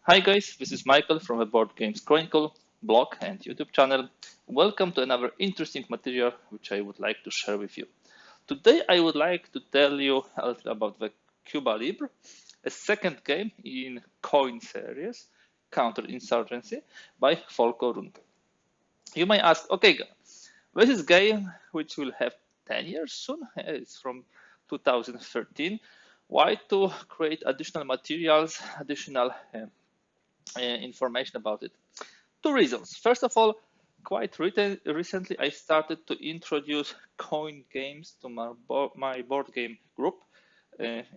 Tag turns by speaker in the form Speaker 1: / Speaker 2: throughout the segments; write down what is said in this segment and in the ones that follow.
Speaker 1: Hi guys, this is Michael from the Board Games Chronicle blog and YouTube channel. Welcome to another interesting material which I would like to share with you. Today I would like to tell you a little about the Cuba Libre, a second game in coin series, Counterinsurgency by Volker Runke. You may ask, okay, this is a game which will have 10 years soon. It's from 2013. Why to create additional materials, additional information about it? Two reasons. First of all, quite recently I started to introduce coin games to my board game group,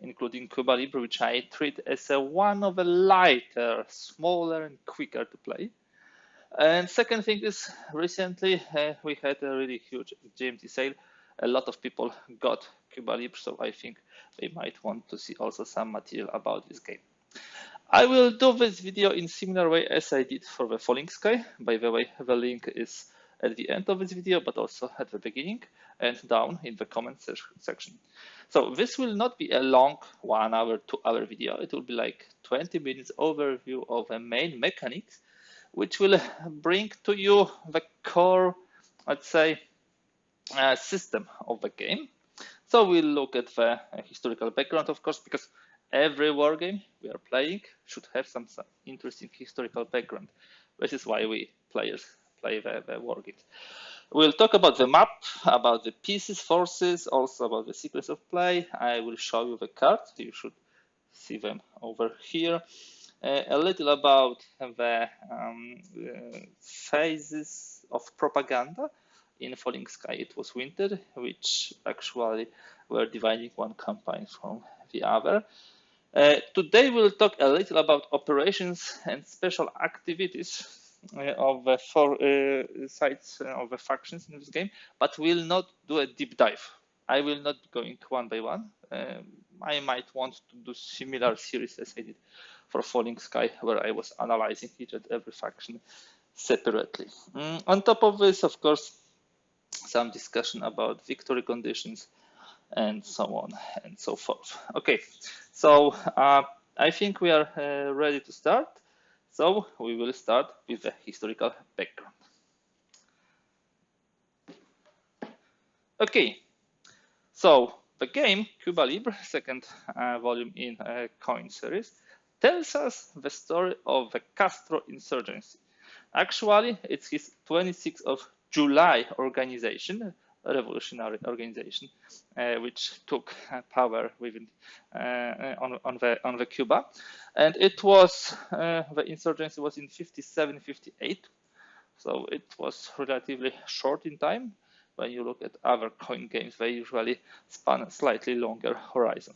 Speaker 1: including Cuba Libre, which I treat as one of the lighter, smaller, and quicker to play. And second thing is, recently we had a really huge GMT sale. A lot of people got Cuba Libre, so I think they might want to see also some material about this game. I will do this video in similar way as I did for the Falling Sky. By the way, the link is at the end of this video, but also at the beginning and down in the comment section. So this will not be a long 1 hour, 2 hour video. It will be like 20 minutes overview of the main mechanics, which will bring to you the core, let's say, system of the game. So we'll look at the historical background, of course, because every war game we are playing should have some interesting historical background. This is why we players play the war games. We'll talk about the map, about the pieces, forces, also about the sequence of play. I will show you the cards. You should see them over here. A little about the phases of propaganda. In Falling Sky, it was winter, which actually were dividing one campaign from the other. Today we'll talk a little about operations and special activities of the four sides of the factions in this game, but we'll not do a deep dive. I will not be going one by one. I might want to do similar series as I did for Falling Sky, where I was analyzing each and every faction separately. On top of this, of course, some discussion about victory conditions and so on and so forth. Okay, so I think we are ready to start. So we will start with the historical background. Okay, so the game Cuba Libre, second volume in coin series, tells us the story of the Castro insurgency. Actually, it's his 26th of July organization, a revolutionary organization, which took power within on the Cuba, and it was the insurgency was in 57-58, so it was relatively short in time. When you look at other coin games, they usually span a slightly longer horizon.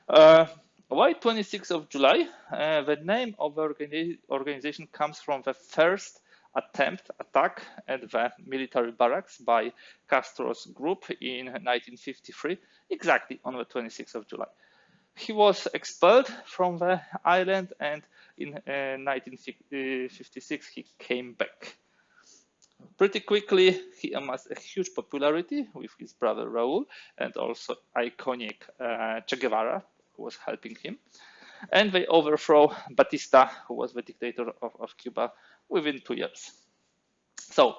Speaker 1: Why 26th of July? The name of the organization comes from the first attack at the military barracks by Castro's group in 1953, exactly on the 26th of July. He was expelled from the island, and in 1956 he came back. Pretty quickly, he amassed a huge popularity with his brother Raul and also iconic Che Guevara, who was helping him. And they overthrow Batista, who was the dictator of Cuba, within 2 years. So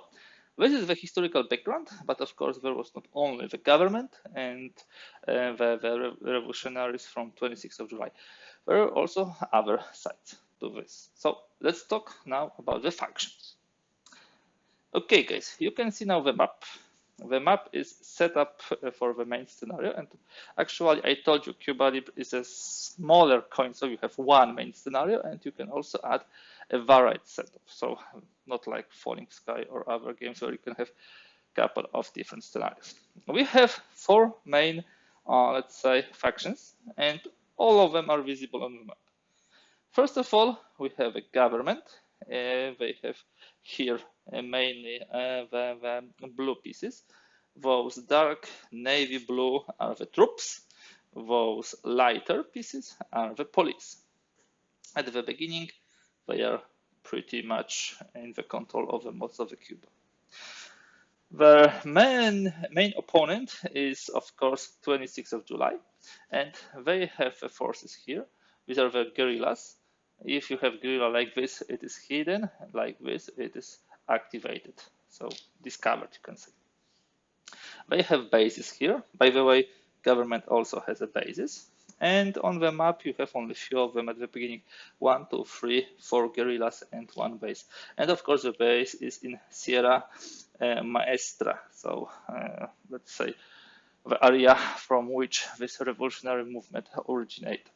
Speaker 1: this is the historical background, but of course there was not only the government and the revolutionaries from 26th of July. There are also other sides to this. So let's talk now about the factions. Okay, guys, you can see now the map. The map is set up for the main scenario, and actually I told you Cuba Libre is a smaller coin, so you have one main scenario, and you can also add a varied setup. So not like Falling Sky or other games where you can have a couple of different scenarios. We have 4 main, let's say, factions, and all of them are visible on the map. First of all, we have a government. They have here mainly the blue pieces. Those dark navy blue are the troops. Those lighter pieces are the police. At the beginning, they are pretty much in the control of most of the Cuba. The main opponent is, of course, 26th of July, and they have the forces here. These are the guerrillas. If you have guerrilla like this, it is hidden. Like this, it is activated. So discovered, you can say. They have bases here. By the way, government also has a basis. And on the map, you have only few of them at the beginning. 1, 2, 3, 4 guerrillas and 1 base. And of course, the base is in Sierra Maestra. So let's say the area from which this revolutionary movement originated.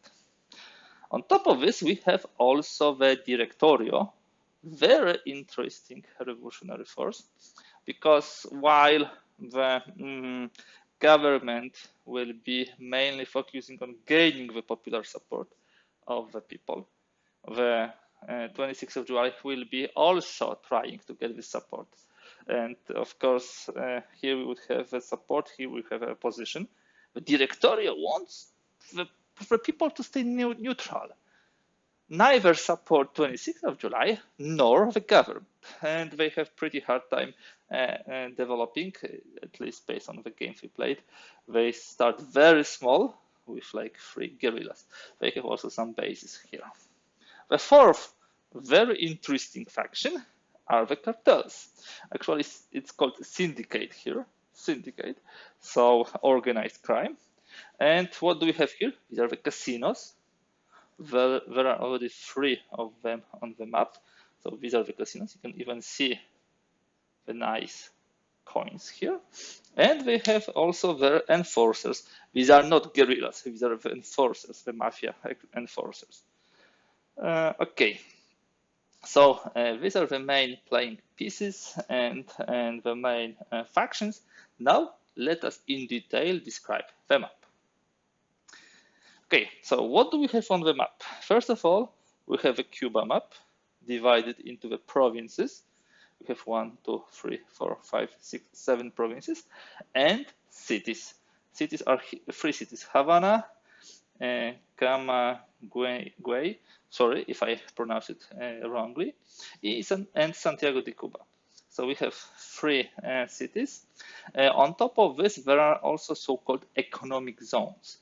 Speaker 1: On top of this, we have also the Directorio, very interesting revolutionary force, because while the government will be mainly focusing on gaining the popular support of the people, the 26th of July will be also trying to get this support. And of course, here we would have a support, here we have a position. The Directorio wants the people to stay neutral. Neither support 26th of July nor the government, and they have pretty hard time developing, at least based on the games we played. They start very small with like 3 guerrillas. They have also some bases here. The fourth very interesting faction are the cartels. Actually, it's called syndicate here, syndicate, so organized crime. And what do we have here? These are the casinos. There are already 3 of them on the map. So these are the casinos. You can even see the nice coins here. And they have also their enforcers. These are not guerrillas. These are the enforcers, the mafia enforcers. Okay. So these are the main playing pieces and the main factions. Now let us in detail describe the map. Okay, so what do we have on the map? First of all, we have a Cuba map divided into the provinces. We have 1, 2, 3, 4, 5, 6, 7 provinces and cities. Cities are 3 cities: Havana, Camagüey, sorry if I pronounce it wrongly, and Santiago de Cuba. So we have 3 cities. On top of this, there are also so-called economic zones.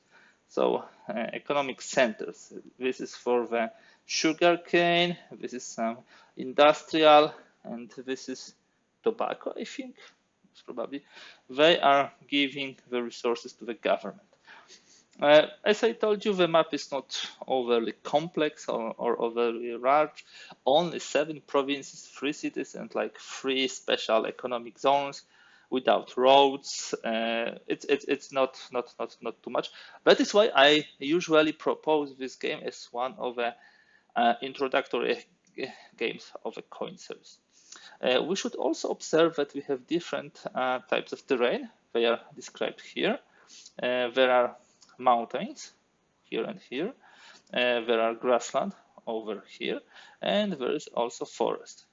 Speaker 1: So economic centers. This is for the sugarcane, this is some industrial, and this is tobacco, I think, probably. They are giving the resources to the government. As I told you, the map is not overly complex or overly large. Only 7 provinces, 3 cities, and like 3 special economic zones without roads. It's not too much. That is why I usually propose this game as one of the introductory games of a coin series. We should also observe that we have different types of terrain. They are described here. There are mountains here and here. There are grassland over here, and there is also forest.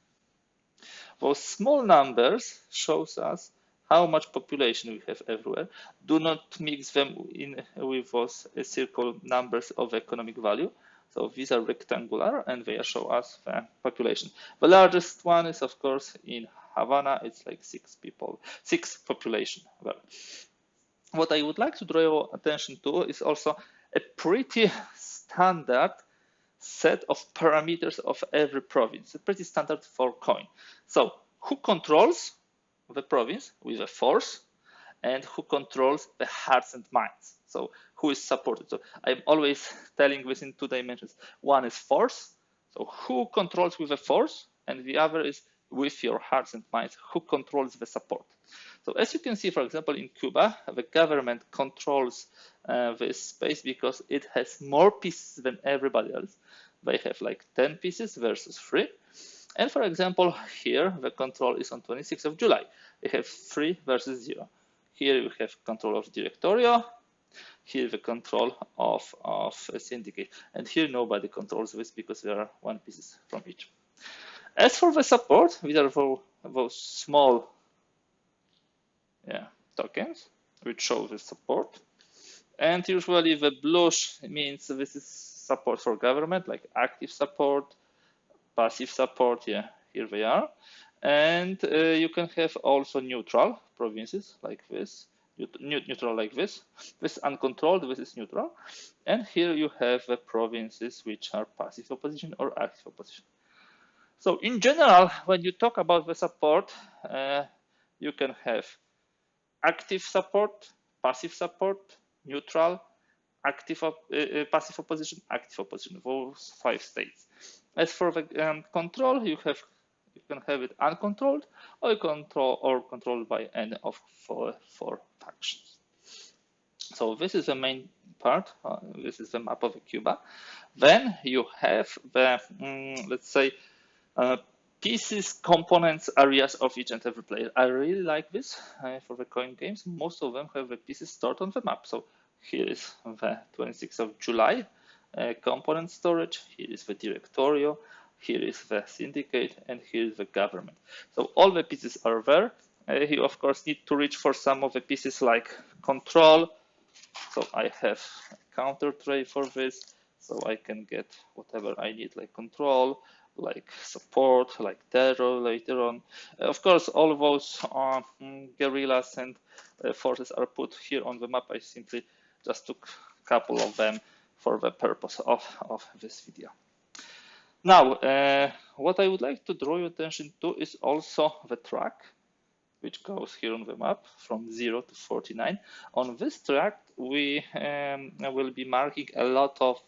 Speaker 1: Those small numbers shows us how much population we have everywhere. Do not mix them in with those circle numbers of economic value. So these are rectangular and they show us the population. The largest one is of course in Havana. It's like 6 population. Well, what I would like to draw your attention to is also a pretty standard set of parameters of every province, pretty standard for coin. So who controls the province with a force and who controls the hearts and minds? So who is supported? So I'm always telling this in 2 dimensions. One is force, so who controls with a force, and the other is with your hearts and minds, who controls the support. So as you can see, for example, in Cuba, the government controls this space because it has more pieces than everybody else. They have like 10 pieces versus 3. And for example, here the control is on 26th of July. They have 3 versus 0. Here we have control of Directorio. Here the control of a syndicate. And here nobody controls this because there are 1 pieces from each. As for the support, these are those small tokens which show the support. And usually the bluish means this is support for government, like active support, passive support. Yeah, here they are. And you can have also neutral provinces like this. neutral like this. This is uncontrolled, this is neutral. And here you have the provinces which are passive opposition or active opposition. So in general, when you talk about the support, you can have active support, passive support, neutral, passive opposition, active opposition, those 5 states. As for the control, you can have it uncontrolled or controlled by any of 4 factions. So this is the main part. This is the map of Cuba. Then you have the let's say pieces, components, areas of each and every player. I really like this for the coin games. Most of them have the pieces stored on the map. So here is the 26th of July component storage. Here is the directorio. Here is the syndicate, and here is the government. So all the pieces are there. You of course need to reach for some of the pieces like control. So I have a counter tray for this, so I can get whatever I need, like control, like support, like terror later on. Of course, all of those guerrillas and forces are put here on the map. I simply just took a couple of them for the purpose of this video. Now, what I would like to draw your attention to is also the track, which goes here on the map from 0 to 49. On this track, we will be marking a lot of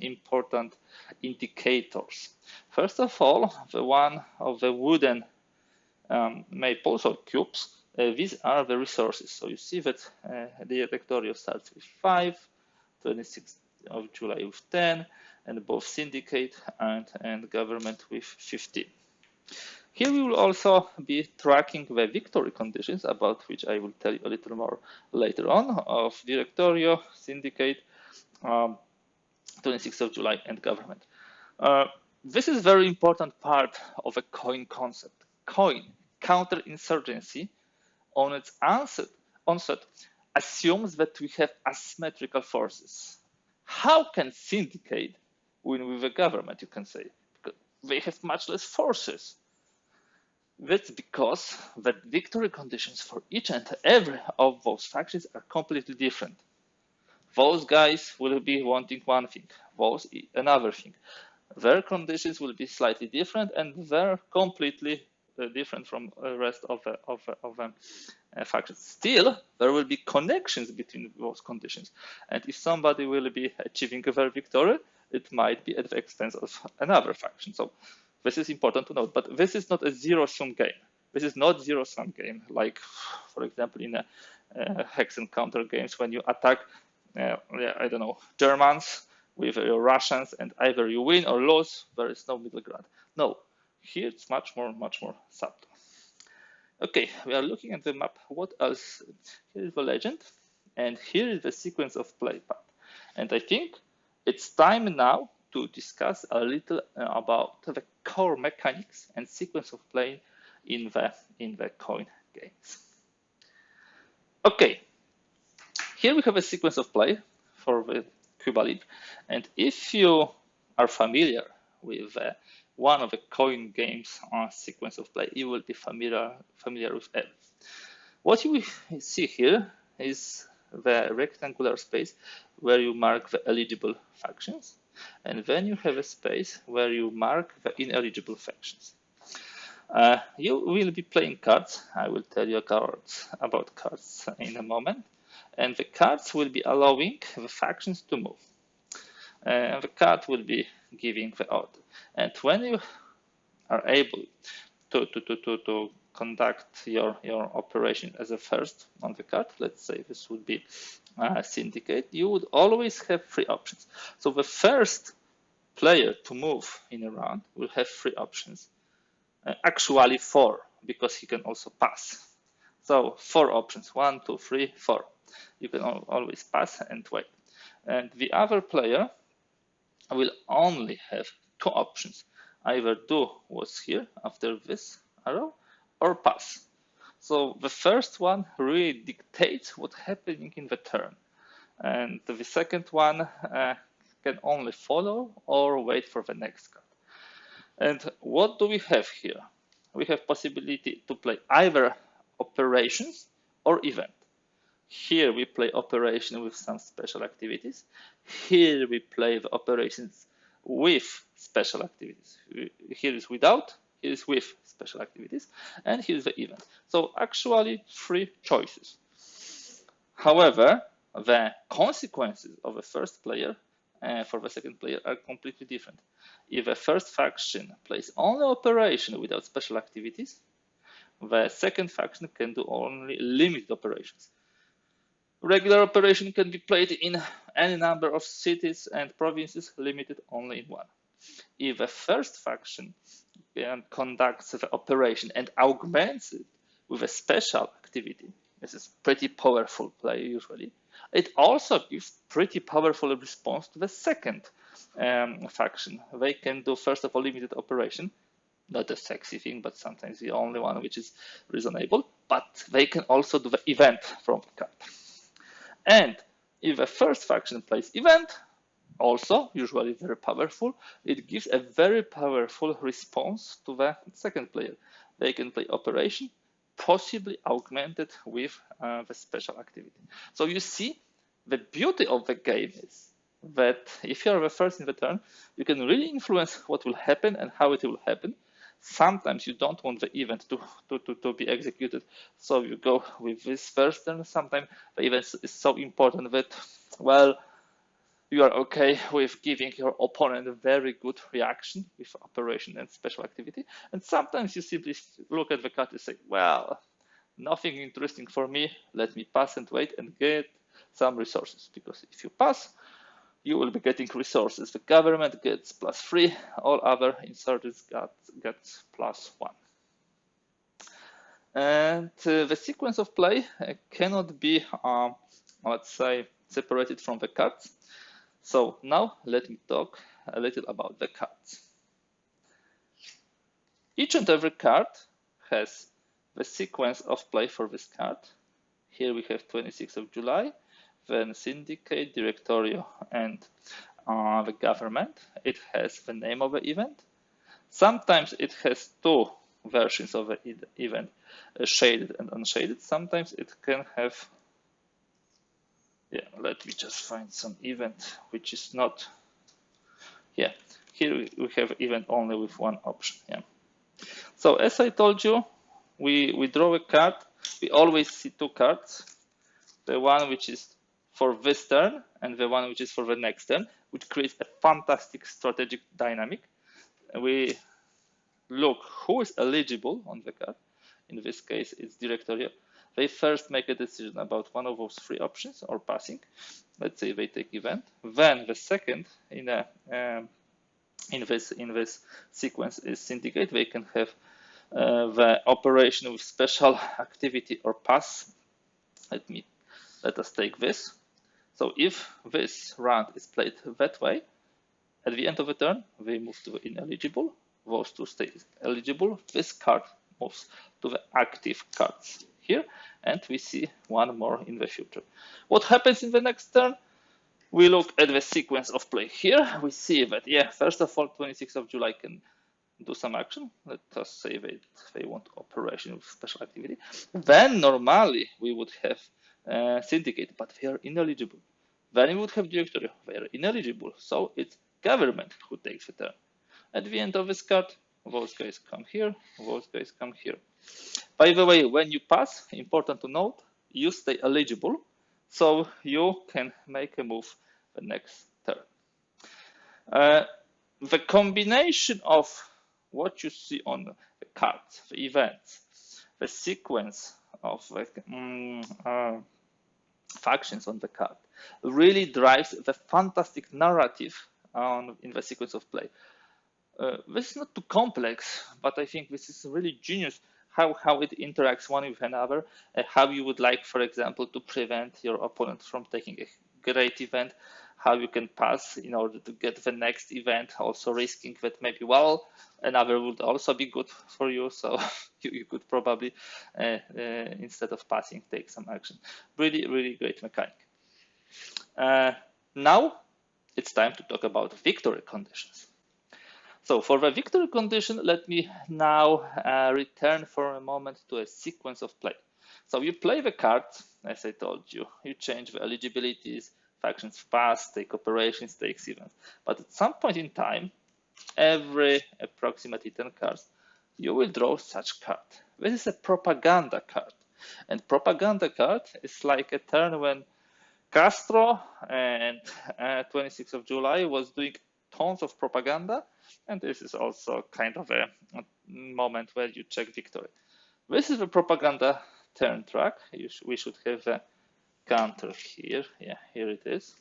Speaker 1: important indicators. First of all, the one of the wooden maples or cubes, these are the resources. So you see that the directorio starts with 5, 26th of July with 10, and both syndicate and government with 15. Here we will also be tracking the victory conditions, about which I will tell you a little more later on, of directorio, syndicate, 26th of July, and government. This is a very important part of a coin concept. Coin, counterinsurgency, on its onset assumes that we have asymmetrical forces. How can syndicate win with the government, you can say? Because they have much less forces. That's because the victory conditions for each and every of those factions are completely different. Those guys will be wanting one thing, those another thing. Their conditions will be slightly different, and they're completely different from the rest of the factions. Still, there will be connections between those conditions, and if somebody will be achieving their victory, it might be at the expense of another faction. So this is important to note, but this is not a zero-sum game. This is not zero-sum game, like, for example, in a hex and counter games when you attack, I don't know, Germans with your Russians, and either you win or lose. There is no middle ground. No, here it's much more subtle. Okay, we are looking at the map. What else? Here is the legend, and here is the sequence of play path. And I think it's time now to discuss a little about the core mechanics and sequence of play in the coin games. Okay, here we have a sequence of play for the Cuba Libre, and if you are familiar with one of the coin games sequence of play, you will be familiar with it. What you see here is the rectangular space where you mark the eligible factions, and then you have a space where you mark the ineligible factions. You will be playing cards. I will tell you about cards in a moment. And the cards will be allowing the factions to move. The card will be giving the order. And when you are able to conduct your operation as a first on the card, let's say this would be syndicate, you would always have 3 options. So the first player to move in a round will have 3 options. Actually 4, because he can also pass. So 4 options, 1, 2, 3, 4. You can always pass and wait. And the other player will only have 2 options. Either do what's here after this arrow or pass. So the first one really dictates what's happening in the turn. And the second one can only follow or wait for the next card. And what do we have here? We have possibility to play either operations or event. Here we play operation with some special activities. Here we play the operations with special activities. Here is without, here is with special activities, and here is the event. So actually 3 choices. However, the consequences of the first player for the second player are completely different. If the first faction plays only operation without special activities, the second faction can do only limited operations. Regular operation can be played in any number of cities and provinces, limited only in 1. If the first faction conducts the operation and augments it with a special activity, this is pretty powerful play usually, it also gives pretty powerful response to the second faction. They can do, first of all, limited operation, not a sexy thing, but sometimes the only one which is reasonable, but they can also do the event from the card. And if a first faction plays event, also usually very powerful, it gives a very powerful response to the second player. They can play operation, possibly augmented with the special activity. So you see, the beauty of the game is that if you're the first in the turn, you can really influence what will happen and how it will happen. Sometimes you don't want the event to be executed, so you go with this first turn. Sometimes the event is so important that, well, you are okay with giving your opponent a very good reaction with operation and special activity. And sometimes you simply look at the card and say, well, nothing interesting for me, let me pass and wait and get some resources. Because if you pass, you will be getting resources. The government gets +3, all other insurgents gets +1. And the sequence of play cannot be, let's say, separated from the cards. So now let me talk a little about the cards. Each and every card has the sequence of play for this card. Here we have 26th of July, then Syndicate, Directorio, and the government. It has the name of the event. Sometimes it has 2 versions of the event, shaded and unshaded. Sometimes it can have, let me just find some event which is not, here we have event only with 1 option. So as I told you, we draw a card. We always see 2 cards, the one which is for this turn and the one which is for the next turn, which creates a fantastic strategic dynamic. We look who is eligible on the card. In this case, it's Directorio. They first make a decision about one of those 3 options or passing. Let's say they take event. Then the second in this sequence is Syndicate. They can have the operation with special activity or pass. Let us take this. So if this round is played that way, at the end of the turn, they move to the ineligible. Those 2 stay eligible. This card moves to the active cards here, and we see 1 more in the future. What happens in the next turn? We look at the sequence of play here. We see that, first of all, 26th of July can do some action. Let us say they want operation with special activity. Then normally we would have Syndicate, but they are ineligible. Then we would have Directory, they are ineligible. So it's government who takes the turn. At the end of this card, those guys come here, those guys come here. By the way, when you pass, important to note, you stay eligible, so you can make a move the next turn. The combination of what you see on the cards, the events, the sequence of the factions on the card really drives the fantastic narrative in the sequence of play. This is not too complex, but I think this is really genius how it interacts one with another, how you would like, for example, to prevent your opponent from taking a great event, how you can pass in order to get the next event, also risking that maybe, well, another would also be good for you, so you could probably, instead of passing, take some action. Really, really great mechanic. Now it's time to talk about victory conditions. So for the victory condition, let me now return for a moment to a sequence of play. So you play the cards, as I told you, you change the eligibilities, factions pass, take operations, takes events. But at some point in time, every approximately 10 cards, you will draw such card. This is a propaganda card. And propaganda card is like a turn when Castro and 26th of July was doing tons of propaganda. And this is also kind of a moment where you check victory. This is the propaganda turn track. We should have a counter here. Yeah, here it is.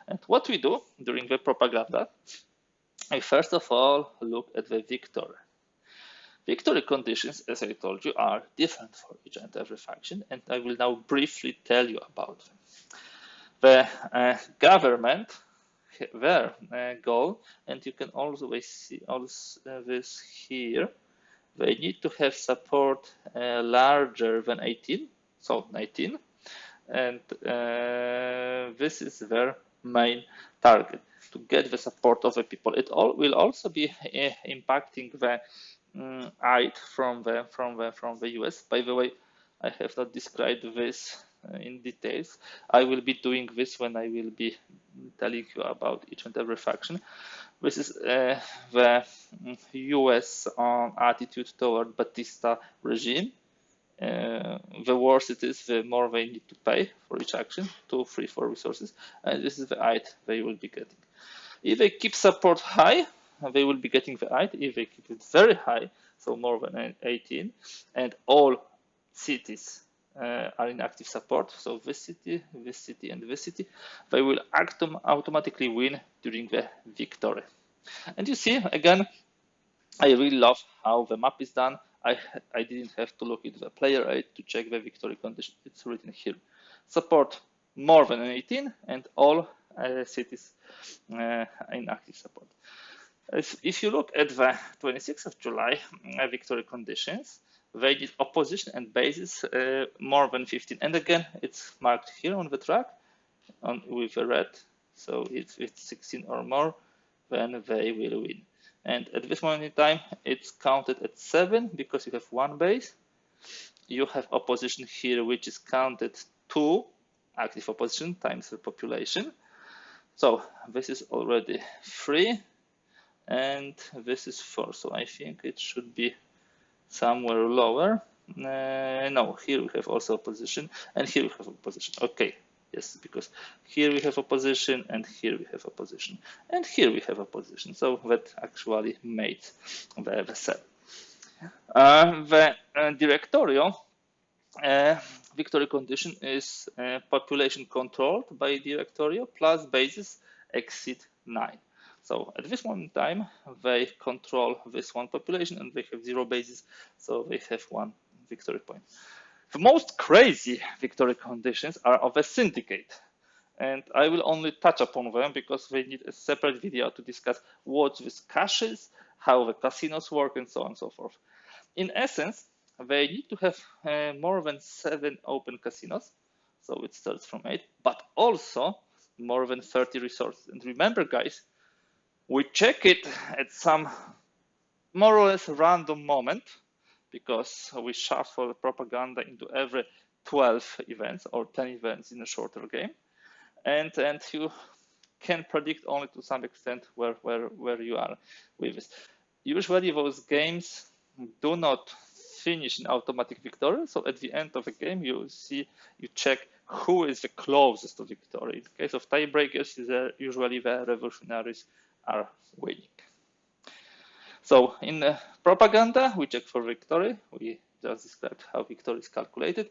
Speaker 1: And what we do during the propaganda, I first of all look at the victory. Victory conditions, as I told you, are different for each and every faction, and I will now briefly tell you about them. The government, their goal, and you can always see all this here, they need to have support larger than 18, so 19, and this is their main target, to get the support of the people. It will also be impacting the aid from the US. By the way, I have not described this in details. I will be doing this when I will be telling you about each and every faction. This is the US attitude toward Batista regime. The worse it is, the more they need to pay for each action, 2, 3, 4 resources, and this is the aid they will be getting. If they keep support high, they will be getting the aid. If they keep it very high, so more than 18, and all cities are in active support, so this city, and this city, they will automatically win during the victory. And you see, again, I really love how the map is done. I didn't have to look at the player aid to check the victory condition. It's written here. Support more than 18 and all cities in active support. If you look at the 26th of July victory conditions, they did opposition and bases more than 15. And again, it's marked here on the track with a red. So it's 16 or more, then they will win. And at this moment in time, it's counted at 7 because you have one base. You have opposition here, which is counted 2 active opposition times the population. So this is already 3, and this is 4. So I think it should be somewhere lower. No, here we have also opposition, and here we have opposition. Okay, yes, because here we have opposition, and here we have opposition, and here we have opposition. So that actually made the cell. The directorial victory condition is population controlled by directorial plus bases exceed 9. So at this moment in time, they control this one population and they have 0 bases, so they have 1 victory point. The most crazy victory conditions are of a syndicate, and I will only touch upon them because they need a separate video to discuss what this cash is, how the casinos work, and so on and so forth. In essence, they need to have more than 7 open casinos, so it starts from 8, but also more than 30 resources. And remember, guys, we check it at some more or less random moment because we shuffle the propaganda into every 12 events or 10 events in a shorter game. And you can predict only to some extent where you are with this. Usually those games do not finish in automatic victory. So at the end of the game, you check who is the closest to victory. In case of tiebreakers, usually the revolutionaries are winning. So in propaganda, we check for victory. We just described how victory is calculated.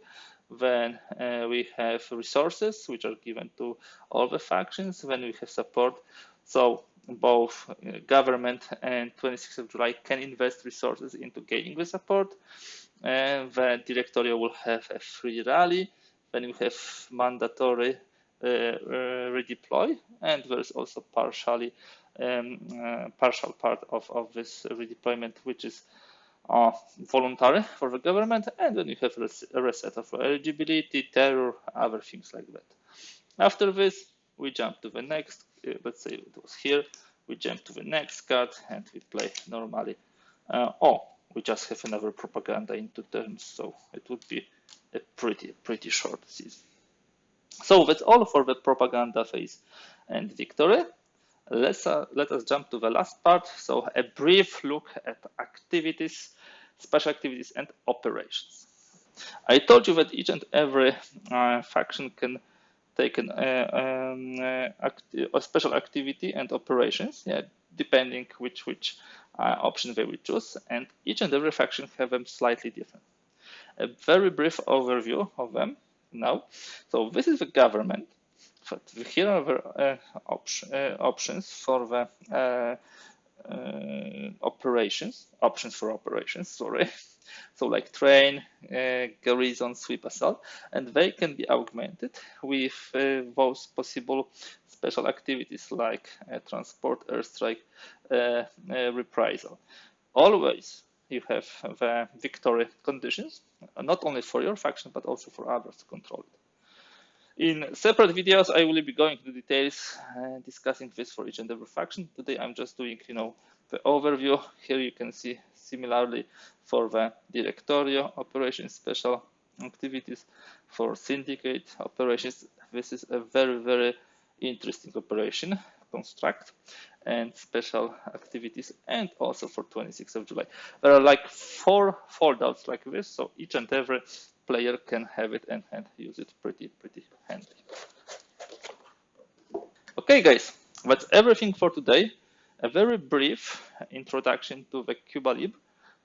Speaker 1: Then we have resources, which are given to all the factions. Then we have support. So both government and 26th of July can invest resources into gaining the support. The directorial will have a free rally. Then we have mandatory redeploy, and there's also partial part of this redeployment, which is voluntary for the government, and then you have a reset of eligibility, terror, other things like that. After this, we jump to the next. Let's say it was here. We jump to the next card and we play normally. We just have another propaganda in 2 turns, so it would be a pretty short season. So that's all for the propaganda phase and victory. Let us jump to the last part. So a brief look at activities, special activities, and operations. I told you that each and every faction can take a special activity and operations, yeah, depending which option they will choose, and each and every faction have them slightly different. A very brief overview of them now. So this is the government. But here are the options for the options for operations, sorry. So like train, garrison, sweep, assault, and they can be augmented with those possible special activities like transport, airstrike, reprisal. Always you have the victory conditions, not only for your faction, but also for others to control it. In separate videos, I will be going into details, discussing this for each and every faction. Today, I'm just doing, the overview. Here you can see similarly for the Directorio operations, special activities for Syndicate operations. This is a very, very interesting operation construct and special activities, and also for 26th of July. There are like 4 foldouts like this, so each and every player can have it and use it pretty handy. Okay, guys, that's everything for today. A very brief introduction to the Cuba Libre,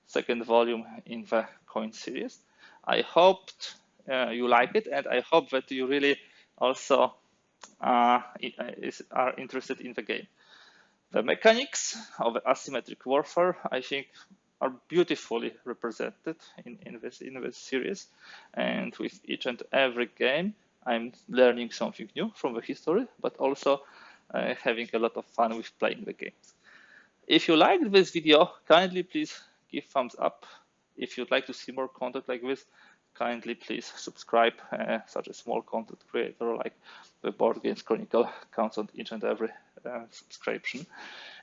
Speaker 1: second volume in the coin series. I hoped you like it, and I hope that you really also are interested in the game. The mechanics of asymmetric warfare, I think, are beautifully represented in this series, and with each and every game, I'm learning something new from the history, but also having a lot of fun with playing the games. If you liked this video, kindly please give thumbs up. If you'd like to see more content like this, kindly please subscribe. Such a small content creator like the Boardgames Chronicle counts on each and every subscription.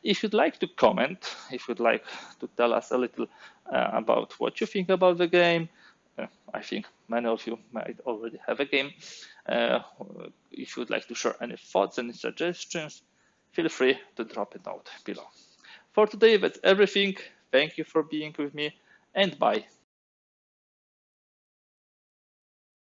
Speaker 1: If you'd like to comment, if you'd like to tell us a little about what you think about the game, I think many of you might already have a game. If you'd like to share any thoughts and suggestions, feel free to drop a note below. For today, that's everything. Thank you for being with me, and bye.